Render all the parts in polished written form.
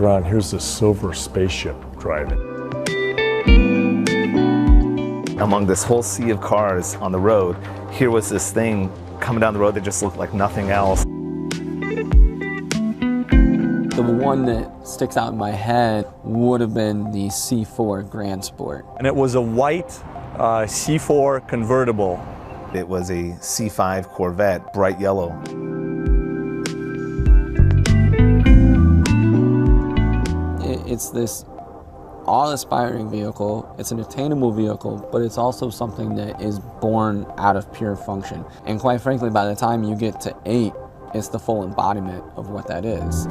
around, here's this silver spaceship driving. Among this whole sea of cars on the road, here was this thing coming down the road that just looked like nothing else. The one that sticks out in my head would have been the C4 Grand Sport. And it was a white C4 convertible. It was a C5 Corvette, bright yellow. It's this awe-inspiring vehicle. It's an attainable vehicle, but it's also something that is born out of pure function. And quite frankly, by the time you get to 8, it's the full embodiment of what that is.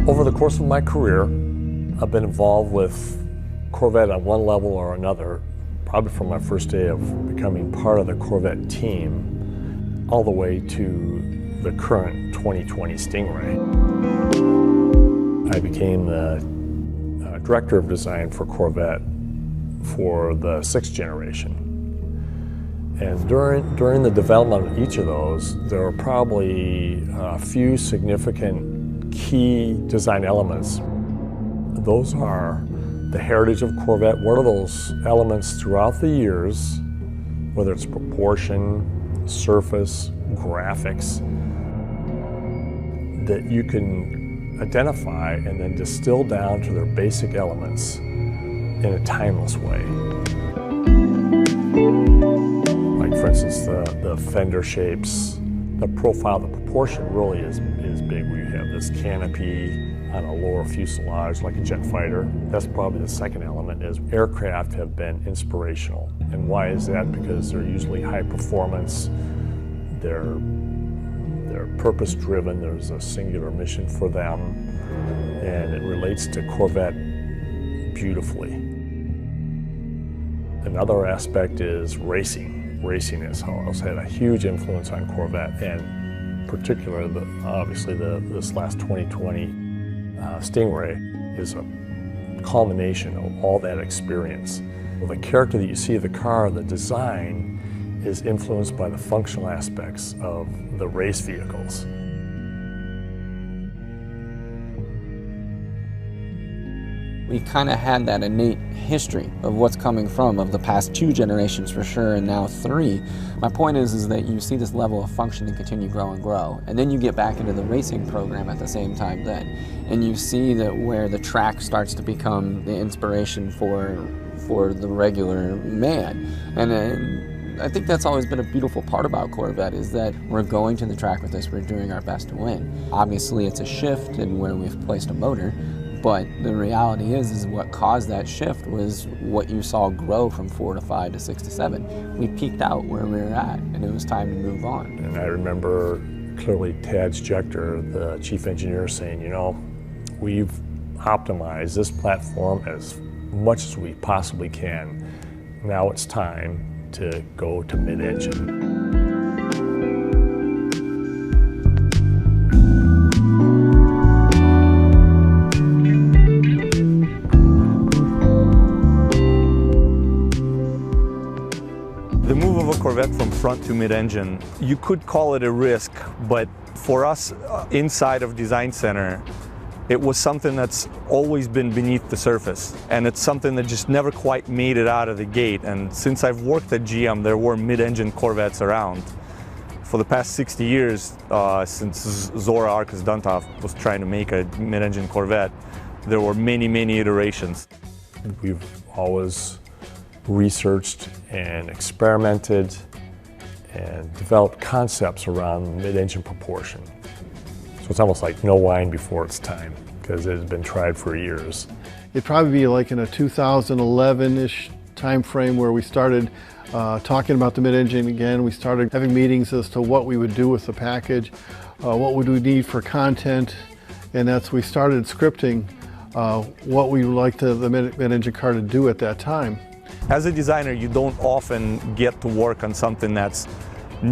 Over the course of my career, I've been involved with Corvette on one level or another, probably from my first day of becoming part of the Corvette team, all the way to the current 2020 Stingray. I became the director of design for Corvette for the 6th generation. And during the development of each of those, there were probably a few significant key design elements. Those are the heritage of Corvette. What are those elements throughout the years, whether it's proportion, surface, graphics, that you can identify and then distill down to their basic elements in a timeless way. Like for instance, the fender shapes, the profile, the proportion really is big. We have this canopy on a lower fuselage like a jet fighter. That's probably the second element, is aircraft have been inspirational. And why is that? Because they're usually high performance, they're purpose driven, there's a singular mission for them, and it relates to Corvette beautifully. Another aspect is racing. Racing has had a huge influence on Corvette, and particularly, obviously, this last 2020 Stingray is a culmination of all that experience. Well, the character that you see of the car, the design, is influenced by the functional aspects of the race vehicles. We kind of had that innate history of what's coming from, of the past 2 generations for sure, and now 3. My point is that you see this level of functioning continue grow and grow, and then you get back into the racing program at the same time then, and you see that where the track starts to become the inspiration for the regular man. And I think that's always been a beautiful part about Corvette, is that we're going to the track with this, we're doing our best to win. Obviously it's a shift in where we've placed a motor, but the reality is what caused that shift was what you saw grow from 4 to 5 to 6 to 7. We peaked out where we were at, and it was time to move on. And I remember clearly Tad Schechter, the chief engineer, saying, you know, we've optimized this platform as much as we possibly can. Now it's time to go to mid-engine. The move of a Corvette from front to mid-engine, you could call it a risk, but for us inside of Design Center, it was something that's always been beneath the surface, and it's something that just never quite made it out of the gate. And since I've worked at GM, there were mid-engine Corvettes around. For the past 60 years, since Zora Arkus Duntov was trying to make a mid-engine Corvette, there were many, many iterations. We've always researched and experimented and developed concepts around mid-engine proportion. So it's almost like no wine before it's time, because it has been tried for years. It'd probably be like in a 2011-ish time frame where we started talking about the mid-engine again. We started having meetings as to what we would do with the package, what would we need for content, and we started scripting what we would like the mid-engine car to do at that time. As a designer, you don't often get to work on something that's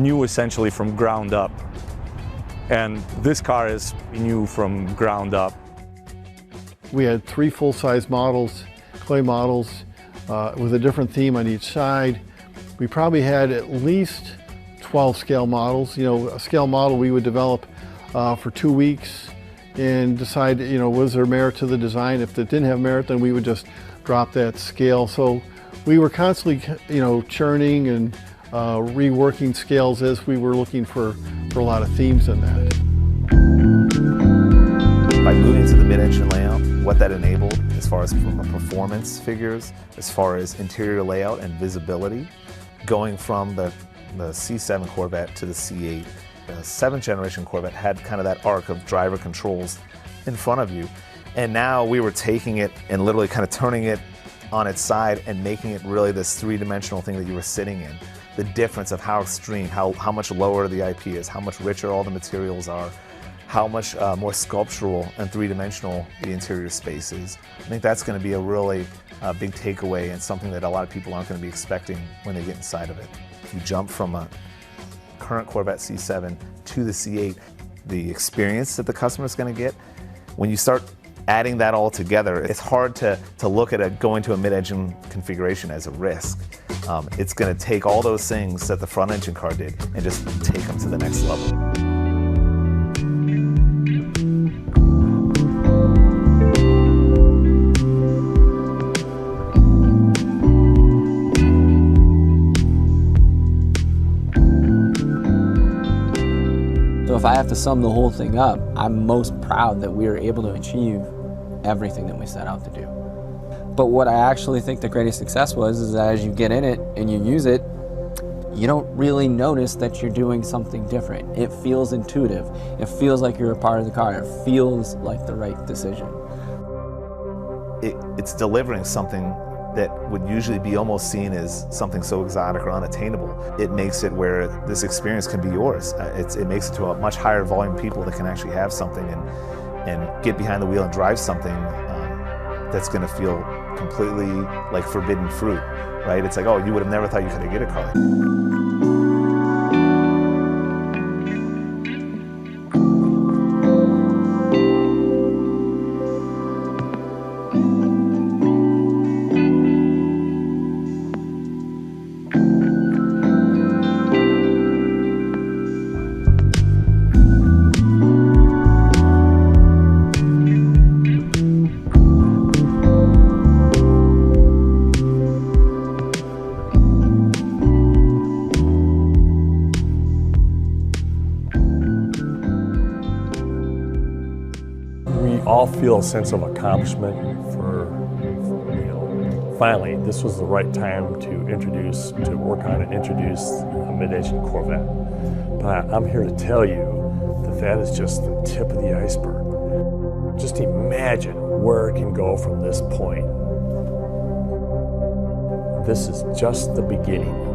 new essentially from ground up. And this car is new from ground up. We had 3 full-size models, clay models, with a different theme on each side. We probably had at least 12 scale models. You know, a scale model we would develop for 2 weeks and decide, you know, was there merit to the design? If it didn't have merit, then we would just drop that scale. So we were constantly, you know, churning and reworking scales as we were looking for a lot of themes in that. By moving to the mid-engine layout, what that enabled as far as from a performance figures, as far as interior layout and visibility, going from the C7 Corvette to the C8, the 7th generation Corvette had kind of that arc of driver controls in front of you. And now we were taking it and literally kind of turning it on its side and making it really this 3-dimensional thing that you were sitting in. The difference of how extreme, how much lower the IP is, how much richer all the materials are, how much more sculptural and 3-dimensional the interior space is. I think that's going to be a really big takeaway and something that a lot of people aren't going to be expecting when they get inside of it. If you jump from a current Corvette C7 to the C8, the experience that the customer is going to get, when you start adding that all together, it's hard to look at going to a mid-engine configuration as a risk. It's going to take all those things that the front engine car did and just take them to the next level. So if I have to sum the whole thing up, I'm most proud that we were able to achieve everything that we set out to do. But what I actually think the greatest success was is that as you get in it and you use it, you don't really notice that you're doing something different. It feels intuitive. It feels like you're a part of the car. It feels like the right decision. It's delivering something that would usually be almost seen as something so exotic or unattainable. It makes it where this experience can be yours. It makes it to a much higher volume of people that can actually have something and get behind the wheel and drive something that's going to feel completely like forbidden fruit, right? It's like, oh, you would have never thought you could get a car like that. All feel a sense of accomplishment for, you know, finally, this was the right time to work on and introduce a mid-engine Corvette. But I'm here to tell you that that is just the tip of the iceberg. Just imagine where it can go from this point. This is just the beginning.